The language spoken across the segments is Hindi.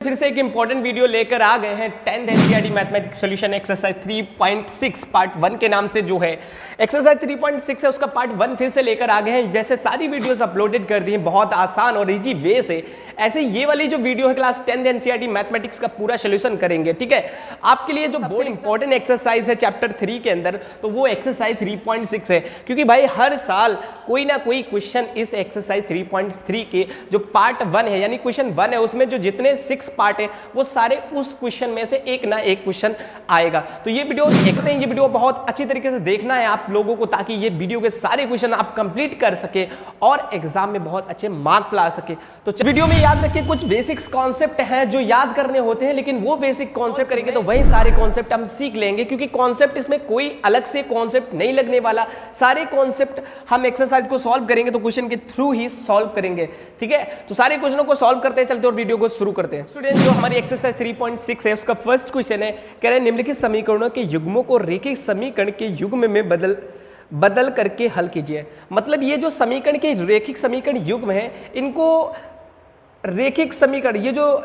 फिर से एक इंपॉर्टेंट वीडियो लेकर आ गए हैं 10th NCERT mathematics solution exercise 3.6 part 1 के नाम से जो है एक्सरसाइज 3.6 है उसका पार्ट 1 फिर से लेकर आ गए हैं। जैसे सारी वीडियोस अपलोडेड कर दी हैं बहुत आसान और इजी वे से, ऐसे ये वाली जो वीडियो है क्लास 10th एनसीईआरटी मैथमेटिक्स का पूरा सोल्यूशन करेंगे। ठीक है, आपके लिए जो बहुत इंपॉर्टेंट एक्सरसाइज है चैप्टर 3 के अंदर तो वो एक्सरसाइज 3.6 है, क्योंकि भाई हर साल कोई ना कोई क्वेश्चन इस एक्सरसाइज 3.3 के जो पार्ट 1 है यानी क्वेश्चन 1 है उसमें जो जितने 6 पार्ट है वो सारे उस क्वेश्चन में से एक ना एक क्वेश्चन आएगा। तो ये वीडियो देखते हैं, ये वीडियो बहुत अच्छी तरीके से देखना है आप लोगों को ताकि ये वीडियो के सारे क्वेश्चन आप कंप्लीट कर सके और एग्जाम में बहुत अच्छे मार्क्स ला सके। तो वीडियो में याद रखिए कुछ बेसिक्स कॉन्सेप्ट हैं जो याद करने होते हैं, लेकिन वो बेसिक कॉन्सेप्ट करेंगे तो वही सारे कॉन्सेप्ट हम सीख लेंगे, क्योंकि कॉन्सेप्ट इसमें कोई अलग से कॉन्सेप्ट नहीं लगने वाला। सारे कॉन्सेप्ट हम एक्सरसाइज को सॉल्व करेंगे तो क्वेश्चन के थ्रू ही सॉल्व करेंगे। ठीक है, तो सारे क्वेश्चनों को सॉल्व करते हैं, चलते और वीडियो को शुरू करते हैं। स्टूडेंट जो हमारी एक्सरसाइज 3.6 है उसका फर्स्ट क्वेश्चन है, कह रहे हैं निम्नलिखित समीकरणों के युग्मों को रेखिक समीकरण के युग्म में बदल करके हल कीजिए। मतलब ये जो समीकरण के रेखिक समीकरण युग्म है इनको रेखिक समीकरण, ये जो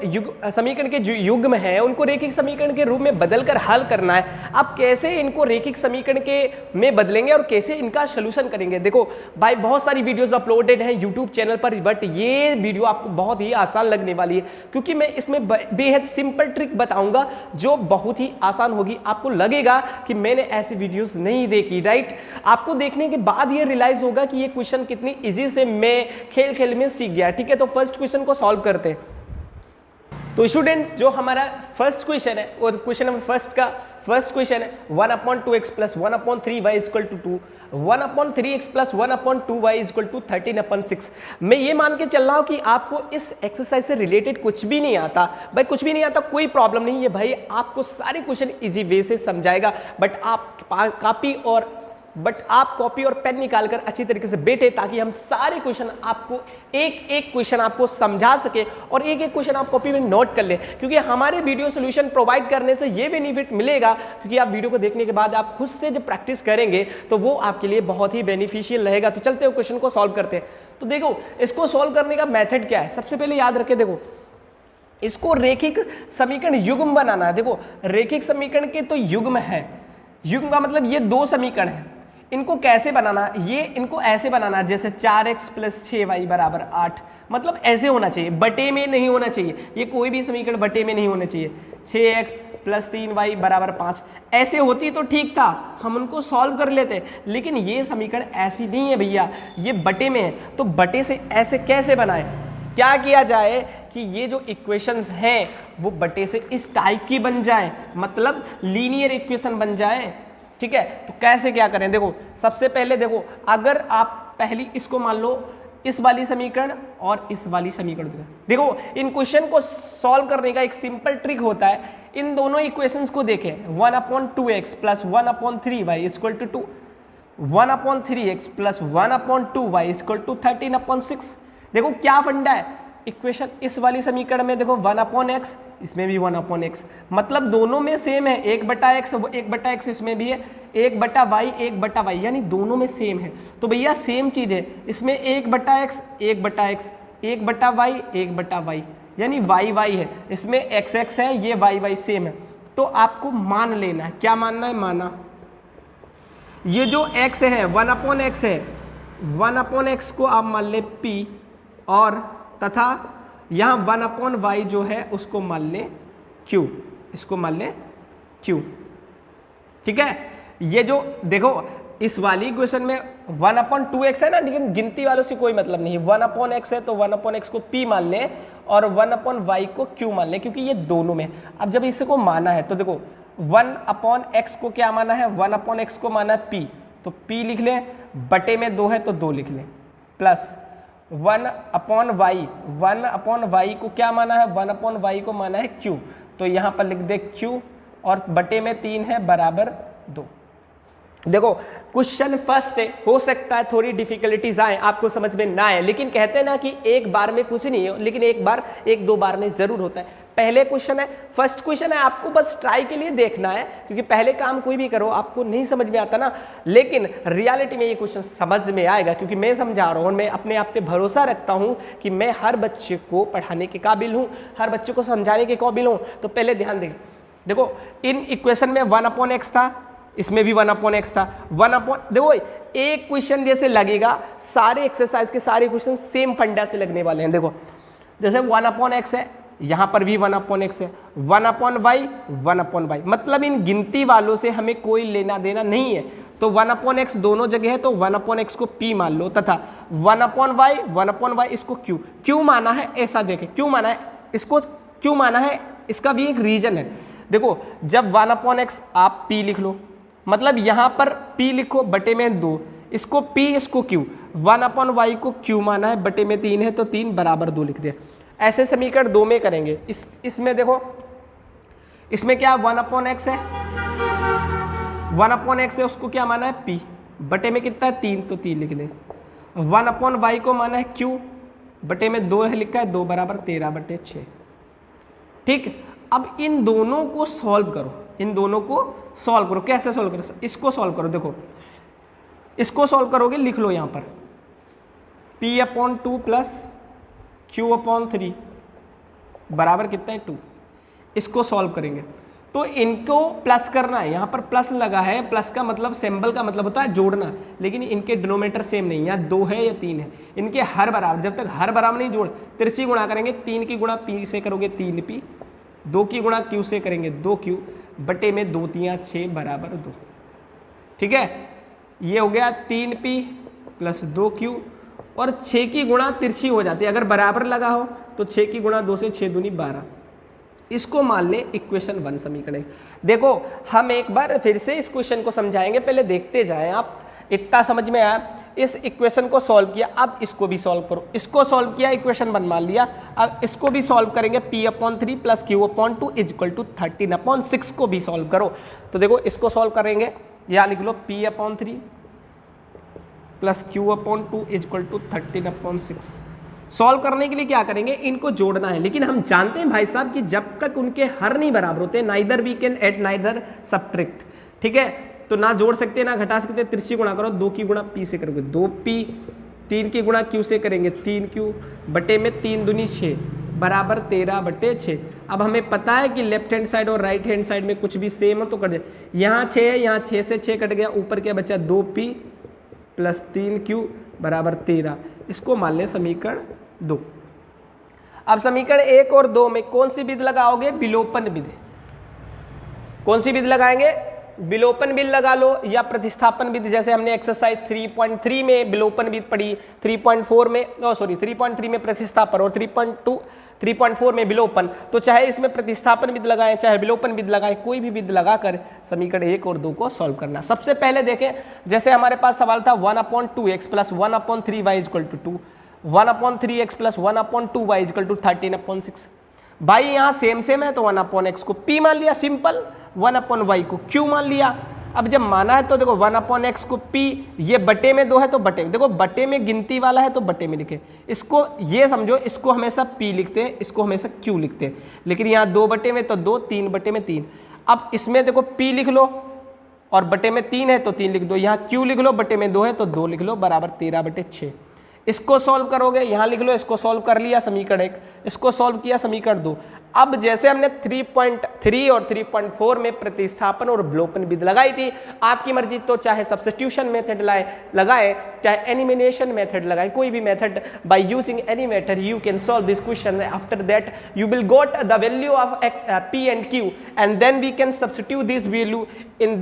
समीकरण के युग्म है उनको रेखिक समीकरण के रूप में बदलकर हल करना है। आप कैसे इनको रेखिक समीकरण के में बदलेंगे और कैसे इनका सॉल्यूशन करेंगे। देखो भाई बहुत सारी वीडियोस अपलोडेड हैं यूट्यूब चैनल पर, बट ये वीडियो आपको बहुत ही आसान लगने वाली है क्योंकि मैं इसमें बेहद सिंपल ट्रिक बताऊंगा जो बहुत ही आसान होगी। आपको लगेगा कि मैंने ऐसी वीडियोस नहीं देखी, राइट। आपको देखने के बाद ये रियलाइज होगा कि ये क्वेश्चन कितनी ईजी से मैं खेल खेल में सीख गया। ठीक है, तो फर्स्ट क्वेश्चन को सॉल्व करते हैं। तो स्टूडेंट्स जो हमारा फर्स्ट क्वेश्चन है और क्वेश्चन नंबर फर्स्ट का फर्स्ट क्वेश्चन है 1/2x + 1/3y = 2, 1/3x + 1/2y = 13/6। मैं ये मान के चल रहा हूं कि आपको इस एक्सरसाइज से रिलेटेड कुछ भी नहीं आता। भाई कुछ भी नहीं आता कोई प्रॉब्लम नहीं है, भाई आपको सारे क्वेश्चन इजी वे से समझाएगा, बट आप कॉपी और पेन निकाल कर अच्छी तरीके से बैठे ताकि हम सारे क्वेश्चन आपको एक एक क्वेश्चन आपको समझा सके और एक एक क्वेश्चन आप कॉपी में नोट कर ले, क्योंकि हमारे वीडियो सॉल्यूशन प्रोवाइड करने से ये बेनिफिट मिलेगा क्योंकि आप वीडियो को देखने के बाद आप खुद से जब प्रैक्टिस करेंगे तो वो आपके लिए बहुत ही बेनिफिशियल रहेगा। तो चलते हैं क्वेश्चन को सॉल्व करते हैं। तो देखो इसको सॉल्व करने का मेथड क्या है, सबसे पहले याद रखें, देखो इसको रेखिक समीकरण युग्म बनाना है। देखो रेखिक समीकरण के तो युग्म है, युग्म का मतलब ये दो समीकरण है, इनको कैसे बनाना, ये इनको ऐसे बनाना जैसे 4x + 6y = 8। मतलब ऐसे होना चाहिए, बटे में नहीं होना चाहिए, ये कोई भी समीकरण बटे में नहीं होना चाहिए। 6x + 3y = 5 ऐसे होती तो ठीक था, हम उनको सॉल्व कर लेते, लेकिन ये समीकरण ऐसी नहीं है भैया, ये बटे में है। तो बटे से ऐसे कैसे बनाए, क्या किया जाए कि ये जो इक्वेशंस हैं वो बटे से इस टाइप की बन जाए, मतलब लीनियर इक्वेशन बन जाए। ठीक है, तो कैसे क्या करें, देखो सबसे पहले देखो अगर आप पहली इसको मान लो इस वाली समीकरण और इस वाली समीकरण, देखो इन क्वेश्चन को सॉल्व करने का एक सिंपल ट्रिक होता है, इन दोनों इक्वेशंस को देखें 1/2x + 1/3y = 2, 1/3x + 1/2y = 13/6। देखो क्या फंडा है, इक्वेशन इस वाली समीकरण में देखो 1/x, इसमें भी 1/x, मतलब दोनों में सेम है, 1/x इसमें भी है, 1/y 1/y, यानी दोनों में सेम है। तो भैया सेम चीज है, इसमें 1/x 1/x, 1/y 1/y, यानी y है, इसमें x है, ये y सेम है। तो आपको मान लेना है, क्या मानना है, माना ये जो x है 1/x है, 1/x को आप मान ले p और तथा यहाँ 1/y जो है उसको मान ले q, इसको मान ले q। ठीक है, ये जो देखो इस वाली इक्वेशन में 1/2x है ना, लेकिन गिनती वालों से कोई मतलब नहीं, 1/x है तो 1/x को p मान ले और 1/y को q मान ले, क्योंकि ये दोनों में। अब जब इसको माना है तो देखो 1/x को क्या माना है, 1/x को माना है p, तो p लिख ले, बटे में 2 है तो 2 लिख ले, प्लस 1/y, 1/y को क्या माना है, 1/y को माना है q, तो यहाँ पर लिख दे q और बटे में 3 है बराबर 2। देखो क्वेश्चन फर्स्ट है, हो सकता है थोड़ी डिफिकल्टीज आए, आपको समझ में ना आए, लेकिन कहते हैं ना कि एक बार में कुछ नहीं है, लेकिन एक 2 बार में जरूर होता है। पहले क्वेश्चन है, फर्स्ट क्वेश्चन है, आपको बस ट्राई के लिए देखना है, क्योंकि पहले काम कोई भी करो आपको नहीं समझ में आता ना, लेकिन रियलिटी में ये क्वेश्चन समझ में आएगा, क्योंकि मैं समझा रहा हूँ, मैं अपने आप पे भरोसा रखता हूँ कि मैं हर बच्चे को पढ़ाने के काबिल हूँ, हर बच्चे को समझाने के काबिल हूँ। तो पहले ध्यान देखो इन इक्वेशन में 1/x था, इसमें भी 1/x था, देखो एक क्वेश्चन जैसे लगेगा, सारे एक्सरसाइज के सारे क्वेश्चन सेम फंडा से लगने वाले हैं। देखो जैसे 1/x है, यहाँ पर भी 1/x है, 1/y 1/y, मतलब इन गिनती वालों से हमें कोई लेना देना नहीं है। तो 1/x दोनों जगह है, तो 1/x को p मान लो, तथा 1/y इसको क्यों माना है, ऐसा देखें क्यों माना है, इसको क्यों माना है, इसका भी एक रीजन है। देखो जब 1/x आप p लिख लो, मतलब यहाँ पर p लिखो बटे में 2, इसको p इसको q, 1/y को q माना है, बटे में 3 है तो 3 बराबर 2 लिख दिया। ऐसे समीकरण 2 में करेंगे। इसमें देखो, इसमें क्या 1/x है, 1/x है, उसको क्या माना है p, बटे में कितना है 3 तो 3 लिख दे। 1/y को माना है q, बटे में 2 है लिखा है, 2 बराबर 13/6। ठीक, अब इन दोनों को सॉल्व करो, इन दोनों को सॉल्व करो। कैसे सॉल्व करो, इसको सॉल्व करो। देखो इसको सॉल्व करोगे, लिख लो यहाँ पर p/2 प्लस q/3 बराबर कितना है 2। इसको सॉल्व करेंगे तो इनको प्लस करना है, यहाँ पर प्लस लगा है, प्लस का मतलब सिंबल का मतलब होता है जोड़ना, लेकिन इनके डिनोमिनेटर सेम नहीं, यहाँ 2 है या 3 है, इनके हर बराबर, जब तक हर बराबर नहीं जोड़, तिरछी गुणा करेंगे, 3 की गुणा p से करोगे 3p, 2 की गुणा q से करेंगे 2q, बटे में 2 3 6 बराबर 2। ठीक है, ये हो गया 3p प्लस 2q, और 6 की गुणा तिरछी हो जाती है, अगर बराबर लगा हो तो 6 की गुणा 2 से 6 दूनी 12। इसको मान ले इक्वेशन 1 समीकरण। देखो हम एक बार फिर से इस क्वेश्चन को समझाएंगे, पहले देखते जाएं आप, इतना समझ में आया। इस इक्वेशन को सॉल्व किया, अब इसको भी सॉल्व करो। इसको सॉल्व किया, इक्वेशन 1 मान लिया, अब इसको भी सॉल्व करेंगे। p/3 plus q/2 equal to 13/6 को भी सॉल्व करो। तो देखो इसको सॉल्व करेंगे, यहाँ लिख लो p/3 plus q/2 equal to 13/6। Solve करने के लिए क्या करेंगे, इनको जोड़ना है, लेकिन हम जानते हैं भाई साहब कि जब तक उनके हर नहीं बराबर होते, neither we can add neither subtract. ठीक है, तो ना जोड़ सकते ना घटा सकते, तिरछी गुणा करो, 2 की गुणा p से करोगे 2p, 3 की गुणा q से करेंगे 3q, बटे में 3 दूनी 6 बराबर 13/6। अब हमें पता है कि लेफ्ट हैंड साइड और राइट हैंड साइड में कुछ भी सेम हो तो कर दे, यहाँ 6 है, यहाँ 6 से 6 कट गया, ऊपर क्या बचा 2p प्लस 3q बराबर 13। इसको मान ले समीकरण 2। अब समीकरण 1 और 2 में कौन सी विधि लगाओगे, विलोपन विधि। कौन सी विधि लगाएंगे, विलोपन विधि लगा लो या प्रतिस्थापन विधि। जैसे हमने एक्सरसाइज 3.3 में विलोपन विधि पढ़ी, 3.4 में 3.3 में प्रतिस्थापन और 3.4 में विलोपन। तो चाहे इसमें प्रतिस्थापन विधि लगाएं चाहे विलोपन विधि लगाएं, कोई भी विधि लगाकर समीकरण 1 और 2 को सॉल्व करना। सबसे पहले देखें, जैसे हमारे पास सवाल था 1/2x plus 1/3y equal to 2, 1/3x plus 1/2y equal to 13/6। भाई यहाँ सेम है तो 1/x को p मान लिया, सिंपल, 1/y को q मान लिया। अब जब माना है तो देखो 1/x को p, ये बटे में 2 है तो बटे में, देखो बटे में गिनती वाला है तो बटे में लिखे। इसको ये समझो, इसको हमेशा p लिखते हैं, इसको हमेशा q लिखते हैं, लेकिन यहाँ 2 बटे में तो 2, 3 बटे में 3। अब इसमें देखो p लिख लो और बटे में 3 है तो 3 लिख दो, यहाँ q लिख लो, बटे में 2 है तो 2 लिख लो, बराबर 13/6। इसको सॉल्व करोगे, यहाँ लिख लो, इसको सॉल्व कर लिया समीकरण 1, इसको सॉल्व किया समीकरण 2। अब जैसे हमने 3.3 और 3.4 में प्रतिस्थापन और विलोपन विधि लगाई थी, आपकी मर्जी, तो चाहे सब्स्टिट्यूशन मेथड लगाए चाहे एलिमिनेशन मेथड लगाए, कोई भी method, by using any method you can solve this question. After that you will goat the value of p and q and then we can substitute this value in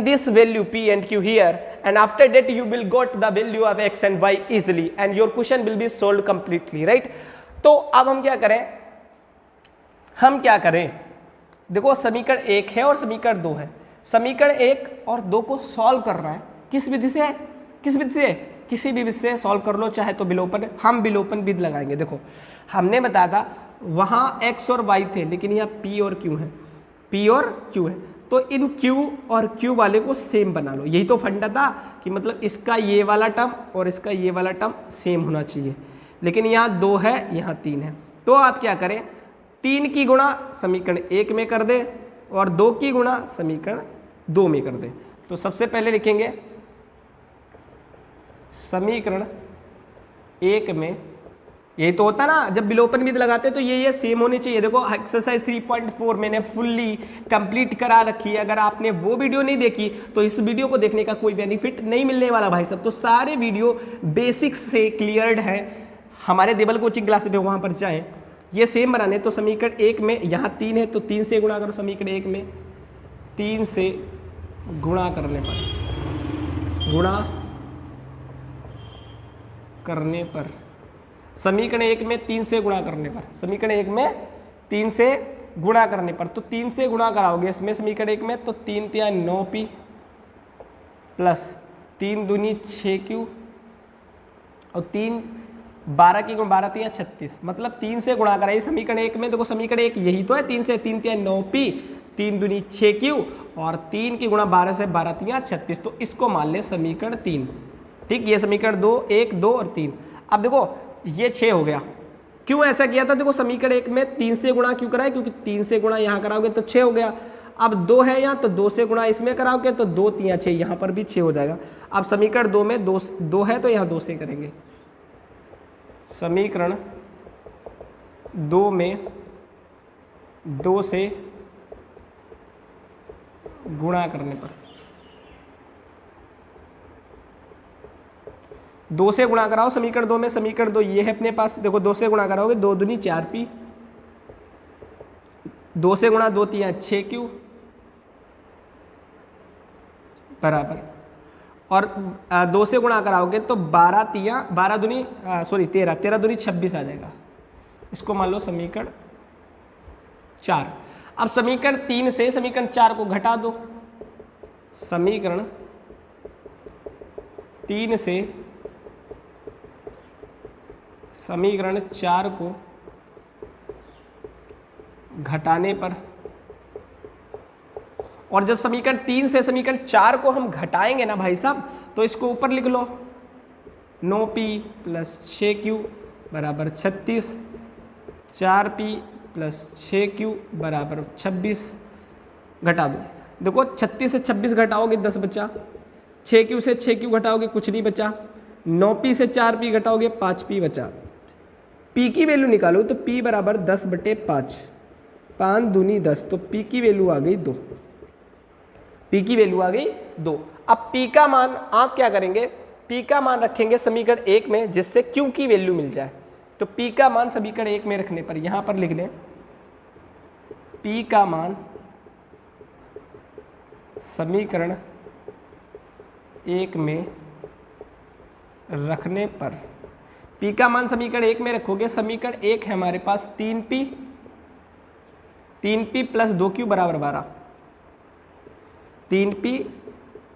this value p and q here, and after that you will got the value of x and y easily and your question will be solved completely, right? तो अब हम क्या करें, देखो समीकरण 1 है और समीकरण 2 है। समीकरण 1 और 2 को सॉल्व करना है, किस विधि से है, किसी भी विधि से सॉल्व कर लो, चाहे तो विलोपन, हम विलोपन विधि लगाएंगे। देखो हमने बताया था वहाँ x और y थे, लेकिन यहाँ p और q है, तो इन q और q वाले को सेम बना लो। यही तो फंडा था कि मतलब इसका ये वाला टर्म और इसका ये वाला टर्म सेम होना चाहिए, लेकिन यहाँ 2 है यहाँ 3 है। तो आप क्या करें, 3 की गुणा समीकरण 1 में कर दे और 2 की गुणा समीकरण 2 में कर दे। तो सबसे पहले लिखेंगे समीकरण 1 में, यही तो होता ना जब विलोपन विधि लगाते तो ये सेम होनी चाहिए। देखो एक्सरसाइज 3.4 मैंने फुल्ली कंप्लीट करा रखी है। अगर आपने वो वीडियो नहीं देखी तो इस वीडियो को देखने का कोई बेनिफिट नहीं मिलने वाला भाई साहब। तो सारे वीडियो बेसिक्स से क्लियर्ड है हमारे देवल कोचिंग क्लास पे, वहां पर जाएं। ये सेम बनाने तो समीकरण 1 में यहाँ 3 है तो 3 से गुणा करो, समीकरण 1 में 3 से गुणा करने पर समीकरण 1 में 3 से गुणा करने पर, समीकरण 1 में 3 से गुणा करने पर, तो 3 से गुणा कराओगे इसमें समीकरण 1 में तो 3 तिया 9p प्लस 3 दूनी 6q और 3 12 की गुण 12 तिया 36, मतलब 3 से गुणा कराइए समीकरण 1 में। देखो समीकरण 1 यही तो है 3 से, 3 तिया 9p 3 दूनी 6q और 3 की गुणा 12 से 12 तिया 36, तो इसको मान ले समीकरण 3। ठीक, ये समीकरण 2 1 2 और 3। अब देखो ये 6 हो गया। क्यों ऐसा किया था? देखो समीकरण 1 में 3 से गुणा क्यों कराए? क्योंकि 3 से गुणा यहाँ कराओगे तो 6 हो गया। अब 2 है यहाँ तो 2 से गुणा इसमें कराओगे तो 2 तिया 6, यहाँ पर भी 6 हो जाएगा। अब समीकरण 2 में 2 है तो यहाँ 2 से करेंगे। समीकरण 2 में 2 से गुणा करने पर, 2 से गुणा कराओ समीकरण 2 में, समीकरण 2 ये है अपने पास। देखो 2 से गुणा कराओगे 2 दूनी 4p, 2 से गुणा 2 तिया 6q बराबर, और 2 से गुणा कराओगे तो 12 तिया 12 दूनी 13 दूनी 26 आ जाएगा। इसको मान लो समीकरण 4। अब समीकरण 3 से समीकरण 4 को घटा दो। समीकरण 3 से समीकरण 4 को घटाने पर, और जब समीकरण 3 से समीकरण 4 को हम घटाएंगे ना भाई साहब तो इसको ऊपर लिख लो 9p प्लस 6q बराबर 36, 4p प्लस 6q बराबर 26। घटा दो। देखो 36 से 26 घटाओगे 10 बचा, 6q से 6q घटाओगे कुछ नहीं बचा, 9p से 4p घटाओगे 5p बचा। p की वैल्यू निकालो तो p बराबर 10/5, 5 दूनी 10, तो p की वैल्यू आ गई 2। p की वैल्यू आ गई 2। अब p का मान आप क्या करेंगे? p का मान रखेंगे समीकरण 1 में जिससे q की वैल्यू मिल जाए। तो p का मान समीकरण 1 में रखने पर यहां पर लिख लें p का मान समीकरण 1 में रखने पर, p का मान समीकरण 1 में रखोगे। समीकरण 1 है हमारे पास 3p प्लस 2q बराबर 12, 3p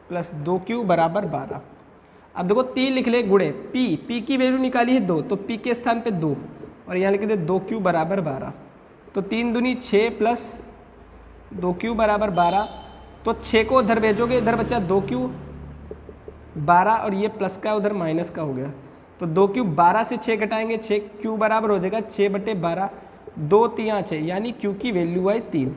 प्लस 2q बराबर 12। अब देखो 3 लिख ले गुणे p की वैल्यू निकाली है 2 तो p के स्थान पे 2 और यहाँ लिख दे 2q बराबर 12, तो 3 दूनी 6 प्लस 2q बराबर 12, तो 6 को उधर भेजोगे, इधर बचा 2q 12 और ये प्लस का उधर माइनस का हो गया, तो 2q 12 से 6 घटाएंगे 6q बराबर हो जाएगा 6/12, 2 तिया 6, यानी q की वैल्यू आई 3।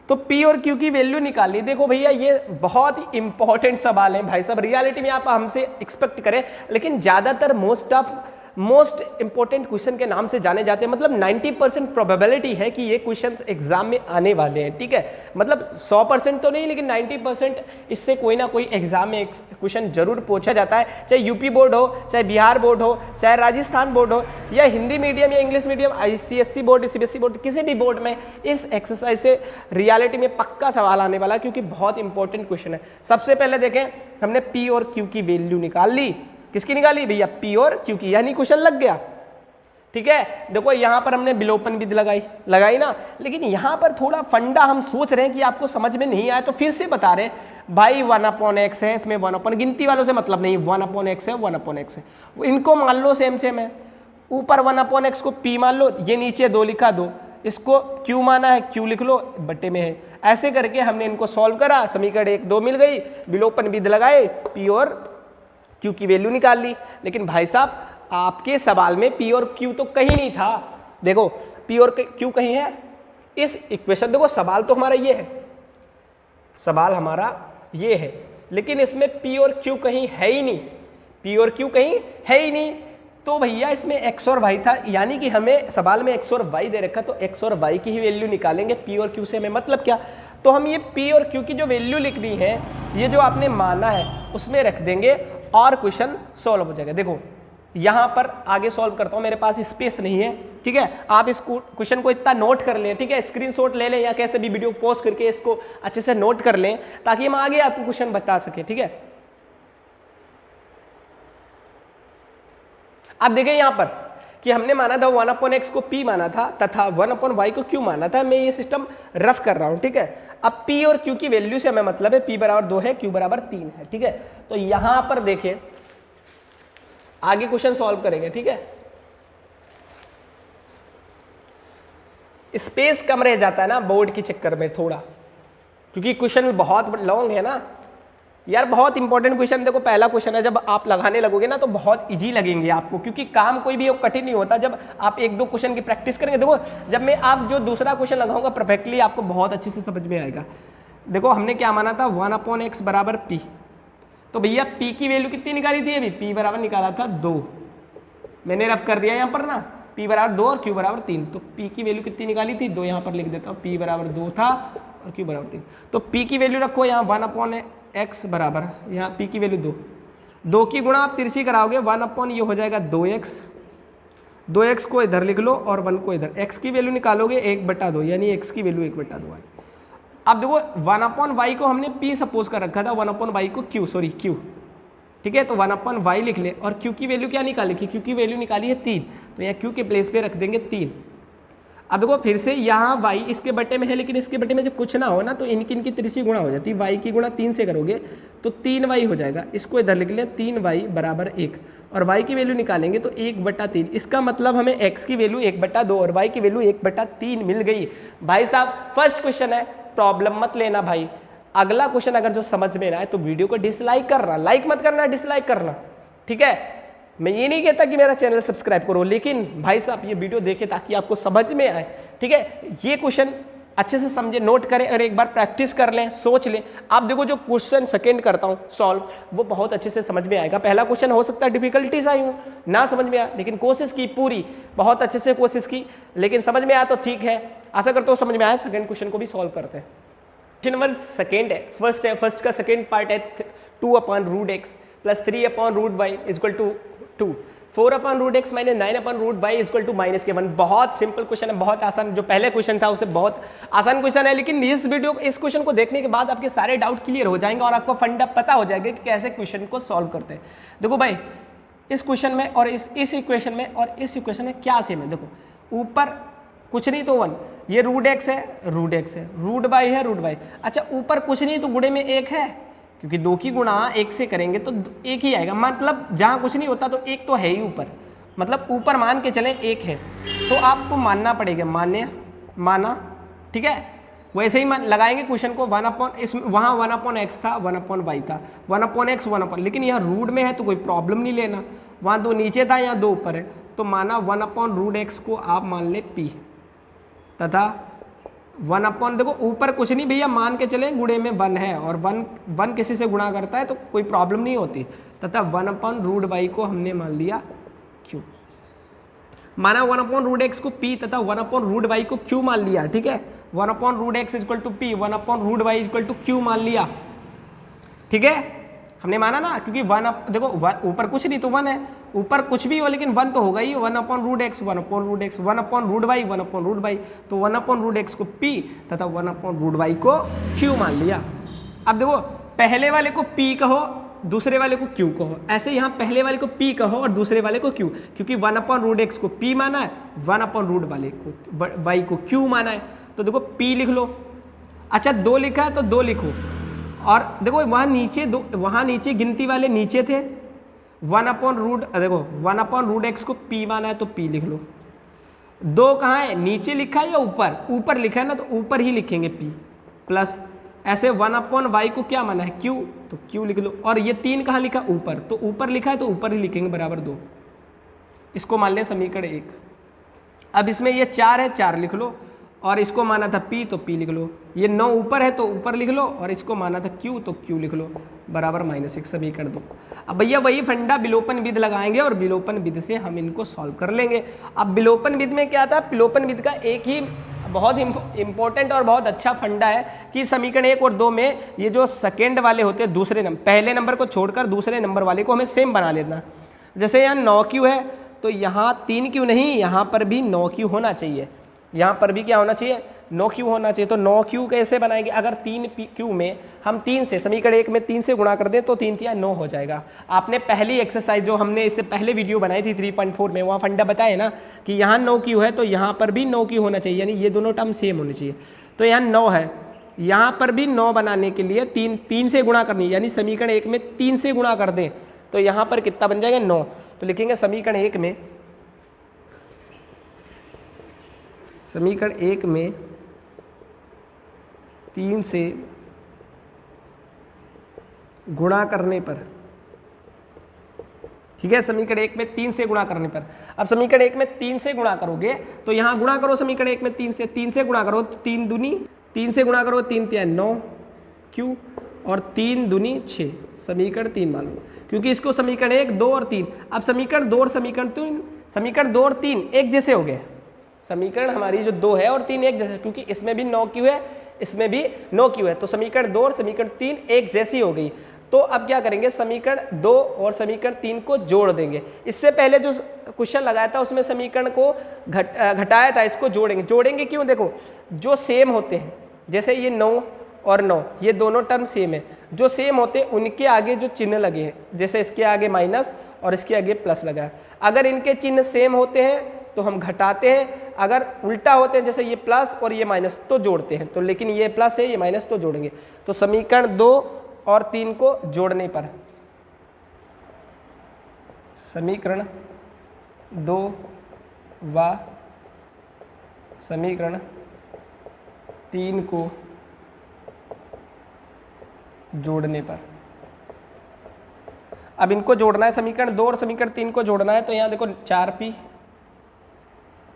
तो p और q की वैल्यू निकाली। देखो भैया ये बहुत ही इंपॉर्टेंट सवाल है भाई साहब, रियलिटी में आप हमसे एक्सपेक्ट करें, लेकिन ज़्यादातर मोस्ट इंपॉर्टेंट क्वेश्चन के नाम से जाने जाते हैं। मतलब 90% प्रोबेबिलिटी है कि ये क्वेश्चन एग्जाम में आने वाले हैं। ठीक है, मतलब 100% तो नहीं लेकिन 90% इससे कोई ना कोई एग्जाम में क्वेश्चन जरूर पूछा जाता है, चाहे यूपी बोर्ड हो, चाहे बिहार बोर्ड हो, चाहे राजस्थान बोर्ड हो, या हिंदी मीडियम या English medium, ICSE board, CBSE board, किसी भी बोर्ड में इस एक्सरसाइज से रियलिटी में पक्का सवाल आने वाला है, क्योंकि बहुत इंपॉर्टेंट क्वेश्चन है। सबसे पहले देखें, हमने p और q की वैल्यू निकाल ली। किसकी निकाली भैया? p और q की, यानी क्वेश्चन लग गया। ठीक है, देखो यहां पर हमने विलोपन विधि लगाई ना, लेकिन यहां पर थोड़ा फंडा हम सोच रहे हैं कि आपको समझ में नहीं आया, तो फिर से बता रहे हैं भाई 1/x है, इसमें 1/ गिनती वालों से मतलब नहीं, 1/x है 1/x है, इनको मान लो सेम है। ऊपर 1/x को p मान लो, ये नीचे 2 लिखा दो, इसको q माना है q लिख लो, बट्टे में है। ऐसे करके हमने इनको सॉल्व करा, समीकरण 1 2 मिल गई, विलोपन विधि लगाए, p और q की वैल्यू निकाल ली। लेकिन भाई साहब आपके सवाल में p और q तो कहीं नहीं था। देखो P और Q कहीं है इस इक्वेशन, देखो सवाल तो हमारा ये है, सवाल हमारा ये है, लेकिन इसमें P और Q कहीं है ही नहीं, P और Q कहीं है ही नहीं। तो भैया इसमें x और y था, यानी कि हमें सवाल में x और y दे रखा, तो x और y की ही वैल्यू निकालेंगे, P और Q से हमें मतलब क्या। तो हम ये P और Q की जो वैल्यू लिखनी है, ये जो आपने माना है उसमें रख देंगे और क्वेश्चन सॉल्व हो जाएगा। देखो यहाँ पर आगे सॉल्व करता हूँ, मेरे पास स्पेस नहीं है, ठीक है। आप इस क्वेश्चन को इतना नोट कर लें, ठीक है, स्क्रीनशॉट ले लें या कैसे भी वीडियो पॉज करके इसको अच्छे से नोट कर लें, ताकि हम आगे आपको क्वेश्चन बता सके, ठीक है। अब देखें यहाँ पर कि हमने माना था 1/x को P माना था तथा 1/y को Q माना था। मैं ये सिस्टम रफ कर रहा हूँ, ठीक है। अब P और Q की वैल्यू से हमें मतलब है P बराबर 2 है, Q बराबर 3 है, ठीक है। तो यहां पर देखें, आगे क्वेश्चन सॉल्व करेंगे, ठीक है। स्पेस कम रह जाता है ना बोर्ड के चक्कर में थोड़ा, क्योंकि क्वेश्चन बहुत लॉन्ग है ना यार, बहुत इंपॉर्टेंट क्वेश्चन। देखो पहला क्वेश्चन है, जब आप लगाने लगोगे ना तो बहुत इजी लगेंगे आपको, क्योंकि काम कोई भी कठिन नहीं होता जब आप एक दो क्वेश्चन की प्रैक्टिस करेंगे। देखो जब मैं आप जो दूसरा क्वेश्चन लगाऊंगा परफेक्टली आपको बहुत अच्छे से समझ में आएगा। देखो हमने क्या माना था 1/x बराबर P, तो भैया P की वैल्यू कितनी निकाली थी अभी, P बराबर निकाला था 2, मैंने रफ कर दिया यहाँ पर ना, P बराबर 2 और Q बराबर 3, तो P की वैल्यू कितनी निकाली थी 2, यहाँ पर लिख देता हूँ, P बराबर 2 था और Q बराबर 3। तो P की वैल्यू रखो यहाँ 1/x बराबर, यहाँ P की वैल्यू 2 की गुणा आप तिरछी कराओगे 1/ ये हो जाएगा 2x को इधर लिख लो और 1 को इधर, x की वैल्यू निकालोगे 1/2, यानी x की वैल्यू 1/2 है। अब देखो 1/y को हमने P सपोज कर रखा था, 1/y को Q, ठीक है। तो 1/y लिख ले और Q की वैल्यू क्या निकाली थी, Q की वैल्यू निकाली है 3, तो यहाँ Q के प्लेस पे रख देंगे 3। अब देखो फिर से यहाँ y इसके बटे में है, लेकिन इसके बटे में जब कुछ ना हो ना तो इनकी तिरछी गुणा हो जाती है, y की गुणा 3 से करोगे तो 3y हो जाएगा, इसको इधर लिख लें 3y बराबर 1, और y की वैल्यू निकालेंगे तो 1/3। इसका मतलब हमें x की वैल्यू 1/2 और y की वैल्यू 1/3 मिल गई। भाई साहब फर्स्ट क्वेश्चन है, प्रॉब्लम मत लेना भाई। अगला क्वेश्चन अगर जो समझ में ना आए तो वीडियो को डिसलाइक करना, लाइक मत करना, डिसलाइक करना, ठीक है। मैं ये नहीं कहता कि मेरा चैनल सब्सक्राइब करो, लेकिन भाई साहब ये वीडियो देखें ताकि आपको समझ में आए, ठीक है। ये क्वेश्चन अच्छे से समझे, नोट करें और एक बार प्रैक्टिस कर लें, सोच लें। आप देखो जो क्वेश्चन सेकंड करता हूँ सॉल्व, वो बहुत अच्छे से समझ में आएगा। पहला क्वेश्चन हो सकता है डिफिकल्टीज आई हूँ, ना समझ में आया, लेकिन कोशिश की पूरी, बहुत अच्छे से कोशिश की, लेकिन समझ में आया तो ठीक है। आशा करता हूँ समझ में आया। सेकंड क्वेश्चन को भी सॉल्व करते हैं। क्वेश्चन नंबर सेकंड है, फर्स्ट का सेकंड पार्ट है 2/√x + 3/√y = 2, 4/√x - 9/√y = -1। बहुत सिंपल क्वेश्चन है, बहुत आसान। जो पहले क्वेश्चन था उससे बहुत आसान क्वेश्चन है, लेकिन इस क्वेश्चन को देखने के बाद आपके सारे डाउट क्लियर हो जाएंगे और आपको फंडा पता हो जाएगा कि कैसे क्वेश्चन को सॉल्व करते हैं। देखो भाई इस क्वेश्चन में और इस इक्वेशन में और इस इक्वेशन में क्या सेम है। देखो ऊपर कुछ नहीं तो 1, ये √x है, √x है, √y है, √y। अच्छा ऊपर कुछ नहीं तो गुणे में 1 है, क्योंकि 2 की गुणा 1 से करेंगे तो 1 ही आएगा। मतलब जहाँ कुछ नहीं होता तो 1 तो है ही ऊपर, मतलब ऊपर मान के चले 1 है, तो आपको मानना पड़ेगा, माना, ठीक है। वैसे ही लगाएंगे क्वेश्चन को, वहाँ 1/x था, 1/y था, 1/x 1/, लेकिन यहाँ रूट में है तो कोई प्रॉब्लम नहीं लेना। वहाँ 2 नीचे था, यहाँ 2 ऊपर है, तो माना 1/√x को आप मान ले P, तथा 1/, देखो ऊपर कुछ नहीं भैया, मान के चले गुणे में 1 है, और 1 किसी से गुणा करता है तो कोई प्रॉब्लम नहीं होती, तथा 1/√y को हमने मान लिया Q। माना 1/√x को P तथा 1/√y को Q मान लिया, ठीक है। 1/√x = P, 1/√y = Q मान लिया, ठीक है। हमने माना ना, क्योंकि देखो ऊपर कुछ नहीं तो 1 है, ऊपर कुछ भी हो लेकिन 1 तो होगा ही। 1/√x 1/√x, 1/√y 1/√y, तो 1/√x को P तथा 1/√y को Q मान लिया। अब देखो पहले वाले को P कहो, दूसरे वाले को Q कहो, ऐसे यहाँ पहले वाले को P कहो और दूसरे वाले को Q, क्योंकि 1/√x को P माना है, 1/√y को Q माना है, तो देखो P लिख लो। अच्छा 2 लिखा है तो 2 लिखो, और देखो वहाँ नीचे गिनती वाले नीचे थे, 1/√x को P माना है तो P लिख लो। 2 कहाँ है, नीचे लिखा है या ऊपर, ऊपर लिखा है ना तो ऊपर ही लिखेंगे P, प्लस ऐसे 1/y को क्या माना है Q, तो Q लिख लो। और ये 3 कहाँ लिखा, ऊपर, तो ऊपर लिखा है तो ऊपर ही लिखेंगे बराबर 2, इसको मान लें समीकरण 1। अब इसमें ये 4 है, 4 लिख लो, और इसको माना था p तो p लिख लो, ये 9 ऊपर है तो ऊपर लिख लो, और इसको माना था q तो q लिख लो, बराबर -1 समीकरण 2। अब भैया वही फंडा विलोपन विधि लगाएंगे और विलोपन विधि से हम इनको सॉल्व कर लेंगे। अब विलोपन विधि में क्या था, विलोपन विधि का एक ही बहुत इंपॉर्टेंट और बहुत अच्छा फंडा है कि समीकरण 1 और 2 में ये जो सेकेंड वाले होते हैं, दूसरे नंबर, पहले नंबर को छोड़कर दूसरे नंबर वाले को हमें सेम बना लेना। जैसे यहाँ 9q है तो यहाँ 3q नहीं, यहाँ पर भी 9q होना चाहिए, यहाँ पर भी क्या होना चाहिए, 9q होना चाहिए। तो 9q कैसे बनाएंगे, अगर 3q में हम 3 से, समीकरण 1 में 3 से गुणा कर दें तो 3 3 9 हो जाएगा। आपने पहली एक्सरसाइज जो हमने इससे पहले वीडियो बनाई थी 3.4 में, वहाँ फंडा बताया ना कि यहाँ 9q है तो यहाँ पर भी 9q होना चाहिए, यानी ये दोनों टर्म सेम होनी चाहिए। तो यहाँ 9 है, यहाँ पर भी 9 बनाने के लिए 3 से गुणा करनी, यानी समीकरण 1 में 3 से गुणा कर दें तो यहाँ पर कितना बन जाएगा, 9। तो लिखेंगे समीकरण 1 में 3 से गुणा करने पर, ठीक है, समीकरण 1 में 3 से गुणा करने पर। अब समीकरण 1 में 3 से गुणा करोगे तो यहां गुणा करो, समीकरण 1 में 3 से गुणा करो तो 3 दूनी, 3 से गुणा करो 3 3 9 q और 3 दूनी 6, समीकरण 3 मान लो, क्योंकि इसको समीकरण 1 2 और 3, अब समीकरण 2 और समीकरण 2 और 3 एक जैसे हो गए। समीकरण हमारी जो 2 है और 3 एक जैसे, क्योंकि इसमें भी 9q है, इसमें भी 9q है, तो समीकरण 2 और समीकरण 3 एक जैसी हो गई। तो अब क्या करेंगे, समीकरण 2 और समीकरण 3 को जोड़ देंगे। इससे पहले जो क्वेश्चन लगाया था उसमें समीकरण को घटाया था, इसको जोड़ेंगे क्यों, देखो जो सेम होते हैं, जैसे ये 9 और 9 ये दोनों टर्म सेम है, जो सेम होते हैं उनके आगे जो चिन्ह लगे हैं, जैसे इसके आगे माइनस और इसके आगे प्लस लगा है, अगर इनके चिन्ह सेम होते हैं तो हम घटाते हैं, अगर उल्टा होते हैं जैसे ये प्लस और ये माइनस तो जोड़ते हैं। तो लेकिन ये प्लस है ये माइनस तो जोड़ेंगे। तो समीकरण 2 और 3 को जोड़ने पर, समीकरण 2 व समीकरण 3 को जोड़ने पर, अब इनको जोड़ना है, समीकरण 2 और समीकरण 3 को जोड़ना है। तो यहाँ देखो 4p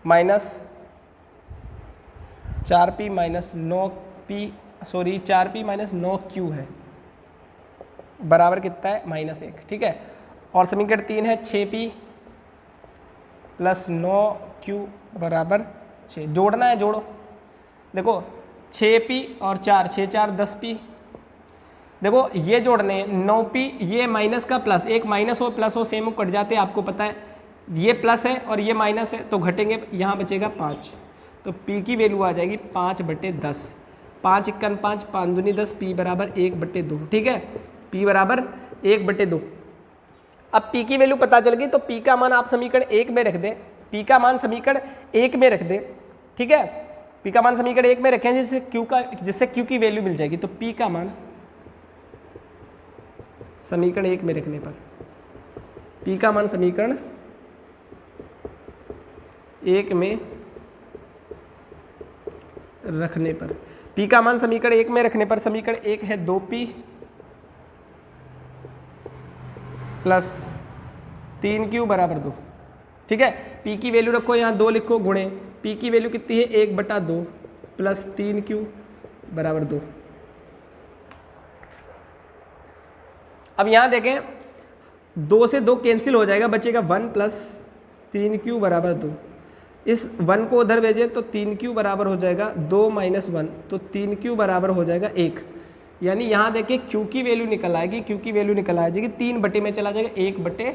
minus 4p minus 9q है, बराबर कितना है, -1, ठीक है। और समीकरण 3 है 6p प्लस 9q बराबर 6, जोड़ना है, जोड़ो, देखो 6p और 4 6 4 10p, देखो ये जोड़ने हैं 9p, ये माइनस का प्लस, एक माइनस हो प्लस हो सेम कट जाते हैं, आपको पता है, ये प्लस है और ये माइनस है तो घटेंगे, यहाँ बचेगा 5, तो p की वैल्यू आ जाएगी 5/10, 5 1 5 5 दूनी 10, p बराबर 1/2, ठीक है, p बराबर 1/2। अब p की वैल्यू पता चल गई तो p का मान आप समीकरण 1 में रख दें, p का मान समीकरण 1 में रख दें, ठीक है, p का मान समीकरण 1 में रखें जिससे q की वैल्यू मिल जाएगी। तो p का मान समीकरण 1 में रखने पर, p का मान समीकरण 1 में रखने पर, p का मान समीकरण 1 में रखने पर, समीकरण 1 है 2p प्लस 3q बराबर 2, ठीक है। p की वैल्यू रखो, यहाँ 2 लिखो, गुणे p की वैल्यू कितनी है 1/2 प्लस 3q बराबर 2। अब यहाँ देखें 2 से 2 कैंसिल हो जाएगा, बचेगा 1 प्लस 3q बराबर 2, इस 1 को उधर भेजें तो 3q बराबर हो जाएगा 2 - 1, तो 3q बराबर हो जाएगा 1, यानी यहाँ देखिए q की वैल्यू निकल आएगी, q की वैल्यू निकल आ जाएगी 3 बटे में चला जाएगा 1/3,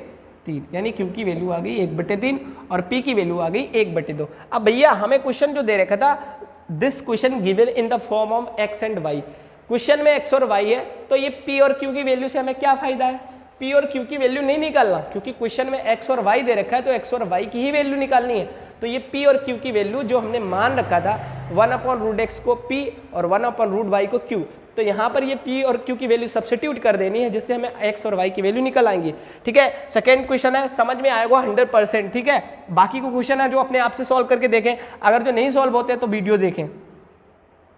यानी q की वैल्यू आ गई 1/3 और p की वैल्यू आ गई 1/2। अब भैया हमें क्वेश्चन जो दे रखा था, this question given in the form of x and y, question में x और y है, तो ये p और q की वैल्यू से हमें क्या फायदा है, p और q की वैल्यू नहीं निकालना, क्योंकि क्वेश्चन में x और y दे रखा है तो x और y की ही वैल्यू निकालनी है। तो ये p और q की वैल्यू जो हमने मान रखा था 1/√x को p और 1/√y को q, तो यहाँ पर ये p और q की वैल्यू सब्स्टिट्यूट कर देनी है, जिससे हमें x और y की वैल्यू निकल आएंगी, ठीक है। सेकेंड क्वेश्चन है, समझ में आएगा 100%, ठीक है। बाकी को क्वेश्चन है जो अपने आप से सॉल्व करके देखें, अगर जो नहीं सॉल्व होते तो वीडियो देखें,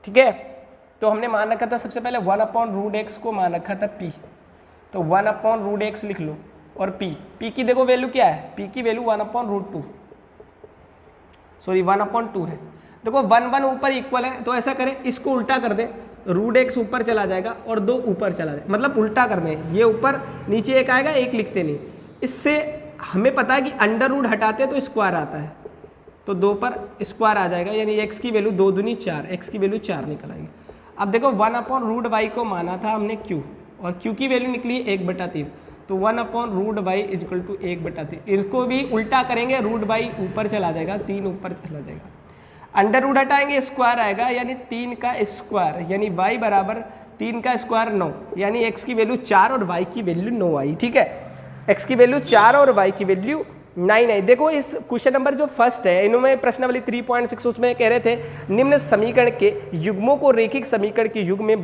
ठीक है। तो हमने मान रखा था सबसे पहले 1/√x को मान रखा था p, तो 1/√x लिख लो, और p की देखो वैल्यू क्या है, p की वैल्यू 1/√2, सॉरी 1/2 है। देखो 1 ऊपर इक्वल है, तो ऐसा करें इसको उल्टा कर दें, √x ऊपर चला जाएगा और 2 ऊपर चला जाएगा, मतलब उल्टा कर दें, ये ऊपर नीचे एक आएगा, एक लिखते नहीं। इससे हमें पता है कि अंडर रूट हटाते हैं तो स्क्वायर आता है, तो 2 पर स्क्वायर आ जाएगा, यानी x की वैल्यू 2 दूनी 4, x की वैल्यू 4 निकल आएगी। अब देखो 1/√y को माना था हमने q, और q की वैल्यू निकली 1/3, तो 1/√y इक्वल टू 1/3। इसको भी उल्टा करेंगे, √y ऊपर चला जाएगा, 3 ऊपर चला जाएगा, अंडर रूट हटाएंगे स्क्वायर आएगा, यानी 3 का स्क्वायर, यानी y बराबर 3 का स्क्वायर 9, यानी x की वैल्यू 4 और y की वैल्यू 9 आई। ठीक है, x की वैल्यू 4 और y की वैल्यू 9 आई। देखो इस क्वेश्चन नंबर जो फर्स्ट है, इन्होंने प्रश्नावली 3.6 उसमें कह रहे थे निम्न समीकरण के युग्मों को रेखिक समीकरण के युग्म में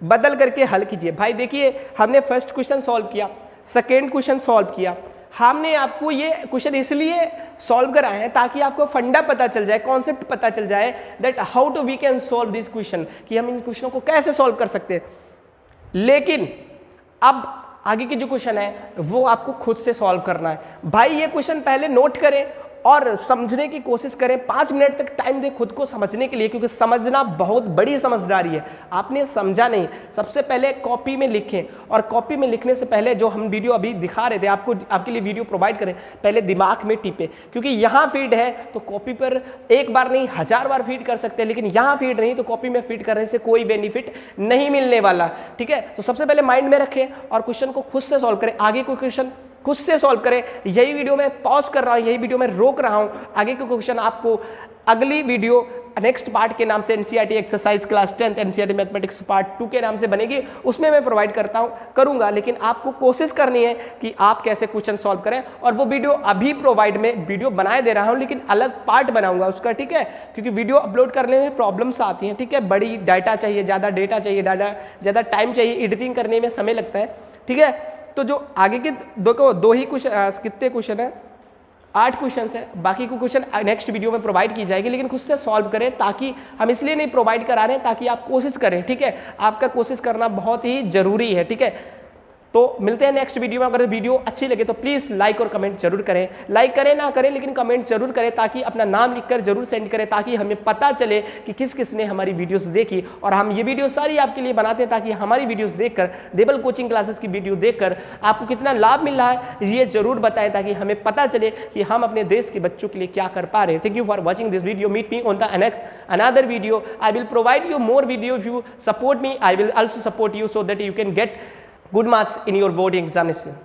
बदल करके हल कीजिए। भाई देखिए, हमने फर्स्ट क्वेश्चन सॉल्व किया, सेकेंड क्वेश्चन सॉल्व किया, हमने आपको ये क्वेश्चन इसलिए सॉल्व कराए हैं ताकि आपको फंडा पता चल जाए, कॉन्सेप्ट पता चल जाए that how to we can solve this question, कि हम इन क्वेश्चनों को कैसे सॉल्व कर सकते हैं। लेकिन अब आगे की जो क्वेश्चन है वो आपको खुद से सॉल्व करना है। भाई ये क्वेश्चन पहले नोट करें और समझने की कोशिश करें, 5 मिनट तक टाइम दें खुद को समझने के लिए, क्योंकि समझना बहुत बड़ी समझदारी है। आपने समझा नहीं, सबसे पहले कॉपी में लिखें, और कॉपी में लिखने से पहले जो हम वीडियो अभी दिखा रहे थे आपको, आपके लिए वीडियो प्रोवाइड करें, पहले दिमाग में टिपे, क्योंकि यहाँ फीड है तो कॉपी पर एक बार नहीं 1000 बार फीड कर सकते हैं, लेकिन यहाँ फीड नहीं तो कॉपी में फीड करने से कोई बेनिफिट नहीं मिलने वाला। ठीक है, तो सबसे पहले माइंड में रखें और क्वेश्चन को खुद से सॉल्व करें, आगे कोई क्वेश्चन खुद से सॉल्व करें। यही वीडियो मैं पॉज कर रहा हूं, यही वीडियो मैं रोक रहा हूं, आगे के क्वेश्चन आपको अगली वीडियो नेक्स्ट पार्ट के नाम से NCERT exercise class 10 NCERT mathematics part 2 के नाम से बनेगी, उसमें मैं प्रोवाइड करूंगा। लेकिन आपको कोशिश करनी है कि आप कैसे क्वेश्चन सॉल्व करें, और वो वीडियो अभी प्रोवाइड में वीडियो बनाए दे रहा हूं, लेकिन अलग पार्ट बनाऊंगा उसका। ठीक है, क्योंकि वीडियो अपलोड करने में प्रॉब्लम्स आती हैं। ठीक है, बड़ी डाटा चाहिए, ज़्यादा डेटा चाहिए, ज़्यादा टाइम चाहिए, एडिटिंग करने में समय लगता है। ठीक है, तो जो आगे के दो ही क्वेश्चन, कितने क्वेश्चन है, 8 क्वेश्चन है, बाकी को क्वेश्चन नेक्स्ट वीडियो में प्रोवाइड की जाएगी, लेकिन खुद से सॉल्व करें, ताकि हम इसलिए नहीं प्रोवाइड करा रहे हैं ताकि आप कोशिश करें। ठीक है, आपका कोशिश करना बहुत ही जरूरी है। ठीक है, तो मिलते हैं नेक्स्ट वीडियो में। अगर वीडियो अच्छी लगे तो प्लीज़ लाइक और कमेंट जरूर करें, लाइक करें ना करें लेकिन कमेंट जरूर करें, ताकि अपना नाम लिखकर जरूर सेंड करें, ताकि हमें पता चले कि किस किस ने हमारी वीडियोस देखी। और हम ये वीडियो सारी आपके लिए बनाते हैं ताकि हमारी वीडियोस देखकर, देबल कोचिंग क्लासेस की वीडियो देखकर आपको कितना लाभ मिल रहा है ये जरूर बताएं, ताकि हमें पता चले कि हम अपने देश के बच्चों के लिए क्या कर पा रहे हैं। Thank you for watching this video, meet me on the another video. I will provide you more video. If you support me, I will also support you so that you can get good marks in your board examination.